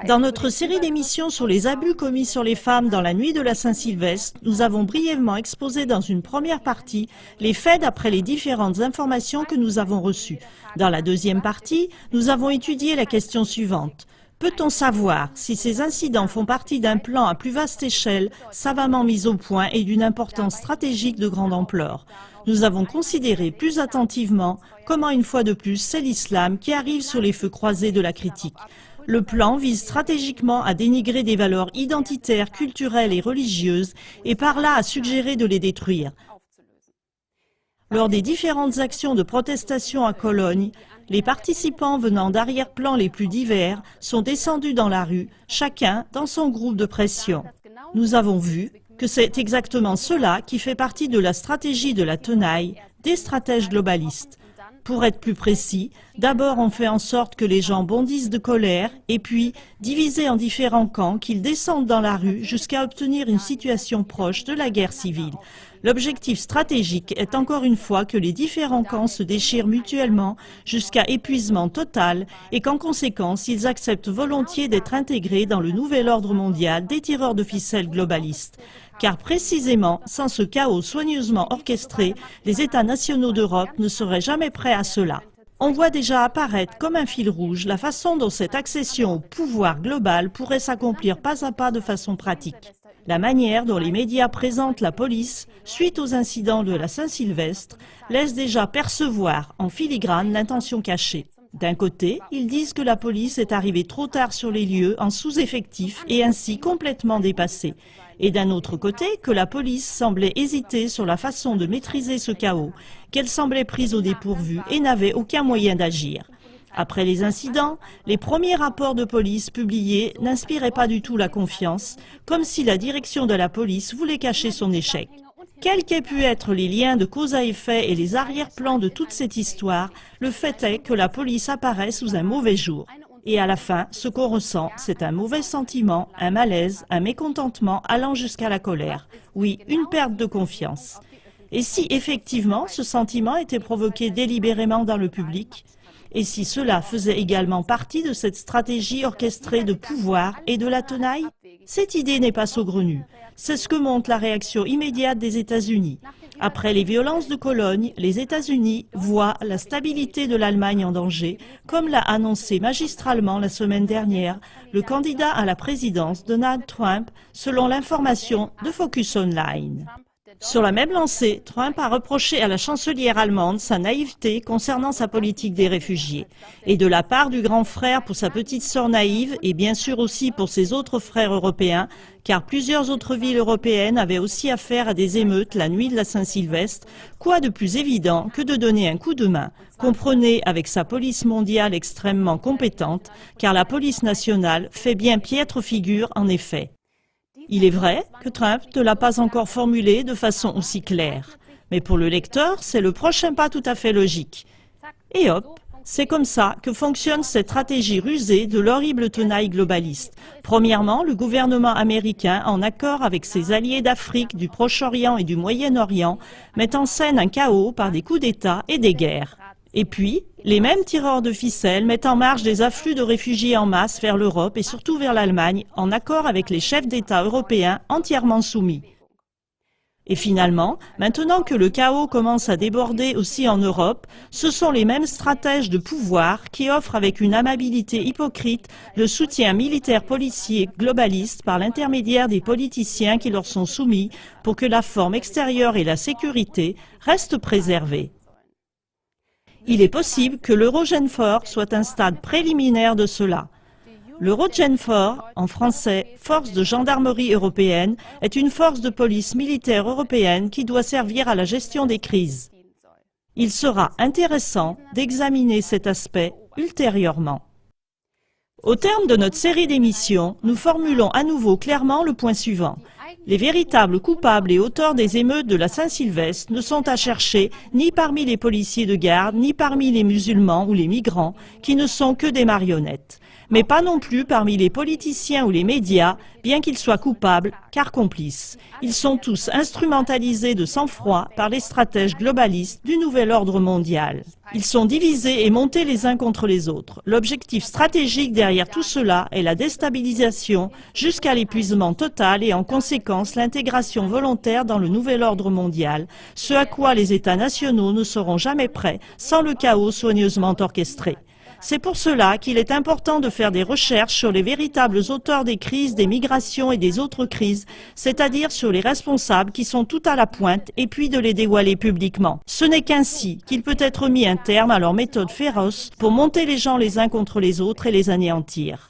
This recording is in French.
Dans notre série d'émissions sur les abus commis sur les femmes dans la nuit de la Saint-Sylvestre, nous avons brièvement exposé dans une première partie les faits d'après les différentes informations que nous avons reçues. Dans la deuxième partie, nous avons étudié la question suivante. Peut-on savoir si ces incidents font partie d'un plan à plus vaste échelle, savamment mis au point et d'une importance stratégique de grande ampleur? Nous avons considéré plus attentivement comment, une fois de plus, c'est l'islam qui arrive sur les feux croisés de la critique. Le plan vise stratégiquement à dénigrer des valeurs identitaires, culturelles et religieuses et par là à suggérer de les détruire. Lors des différentes actions de protestation à Cologne, les participants venant d'arrière-plans les plus divers sont descendus dans la rue, chacun dans son groupe de pression. Nous avons vu que c'est exactement cela qui fait partie de la stratégie de la tenaille des stratèges globalistes. Pour être plus précis, d'abord on fait en sorte que les gens bondissent de colère et puis, divisés en différents camps, qu'ils descendent dans la rue jusqu'à obtenir une situation proche de la guerre civile. L'objectif stratégique est encore une fois que les différents camps se déchirent mutuellement jusqu'à épuisement total et qu'en conséquence ils acceptent volontiers d'être intégrés dans le nouvel ordre mondial des tireurs de ficelles globalistes. Car précisément, sans ce chaos soigneusement orchestré, les États nationaux d'Europe ne seraient jamais prêts à cela. On voit déjà apparaître comme un fil rouge la façon dont cette accession au pouvoir global pourrait s'accomplir pas à pas de façon pratique. La manière dont les médias présentent la police, suite aux incidents de la Saint-Sylvestre, laisse déjà percevoir en filigrane l'intention cachée. D'un côté, ils disent que la police est arrivée trop tard sur les lieux en sous-effectif et ainsi complètement dépassée. Et d'un autre côté, que la police semblait hésiter sur la façon de maîtriser ce chaos, qu'elle semblait prise au dépourvu et n'avait aucun moyen d'agir. Après les incidents, les premiers rapports de police publiés n'inspiraient pas du tout la confiance, comme si la direction de la police voulait cacher son échec. Quels qu'aient pu être les liens de cause à effet et les arrière-plans de toute cette histoire, le fait est que la police apparaît sous un mauvais jour. Et à la fin, ce qu'on ressent, c'est un mauvais sentiment, un malaise, un mécontentement allant jusqu'à la colère. Oui, une perte de confiance. Et si effectivement ce sentiment était provoqué délibérément dans le public? Et si cela faisait également partie de cette stratégie orchestrée de pouvoir et de la tenaille? Cette idée n'est pas saugrenue. C'est ce que montre la réaction immédiate des États-Unis. Après les violences de Cologne, les États-Unis voient la stabilité de l'Allemagne en danger, comme l'a annoncé magistralement la semaine dernière le candidat à la présidence Donald Trump, selon l'information de Focus Online. Sur la même lancée, Trump a reproché à la chancelière allemande sa naïveté concernant sa politique des réfugiés. Et de la part du grand frère pour sa petite sœur naïve et bien sûr aussi pour ses autres frères européens, car plusieurs autres villes européennes avaient aussi affaire à des émeutes la nuit de la Saint-Sylvestre, quoi de plus évident que de donner un coup de main, comprenez avec sa police mondiale extrêmement compétente, car la police nationale fait bien piètre figure en effet. Il est vrai que Trump ne l'a pas encore formulé de façon aussi claire. Mais pour le lecteur, c'est le prochain pas tout à fait logique. Et hop, c'est comme ça que fonctionne cette stratégie rusée de l'horrible tenaille globaliste. Premièrement, le gouvernement américain, en accord avec ses alliés d'Afrique, du Proche-Orient et du Moyen-Orient, met en scène un chaos par des coups d'État et des guerres. Et puis, les mêmes tireurs de ficelles mettent en marche des afflux de réfugiés en masse vers l'Europe et surtout vers l'Allemagne, en accord avec les chefs d'État européens entièrement soumis. Et finalement, maintenant que le chaos commence à déborder aussi en Europe, ce sont les mêmes stratèges de pouvoir qui offrent avec une amabilité hypocrite le soutien militaire policier globaliste par l'intermédiaire des politiciens qui leur sont soumis pour que la forme extérieure et la sécurité restent préservées. Il est possible que l'Eurogenfor soit un stade préliminaire de cela. L'Eurogenfor, en français Force de gendarmerie européenne, est une force de police militaire européenne qui doit servir à la gestion des crises. Il sera intéressant d'examiner cet aspect ultérieurement. Au terme de notre série d'émissions, nous formulons à nouveau clairement le point suivant. Les véritables coupables et auteurs des émeutes de la Saint-Sylvestre ne sont à chercher ni parmi les policiers de garde, ni parmi les musulmans ou les migrants, qui ne sont que des marionnettes. Mais pas non plus parmi les politiciens ou les médias, bien qu'ils soient coupables, car complices. Ils sont tous instrumentalisés de sang-froid par les stratèges globalistes du nouvel ordre mondial. Ils sont divisés et montés les uns contre les autres. L'objectif stratégique derrière tout cela est la déstabilisation jusqu'à l'épuisement total et en conséquence l'intégration volontaire dans le nouvel ordre mondial, ce à quoi les États nationaux ne seront jamais prêts sans le chaos soigneusement orchestré. C'est pour cela qu'il est important de faire des recherches sur les véritables auteurs des crises, des migrations et des autres crises, c'est-à-dire sur les responsables qui sont tout à la pointe et puis de les dévoiler publiquement. Ce n'est qu'ainsi qu'il peut être mis un terme à leur méthode féroce pour monter les gens les uns contre les autres et les anéantir.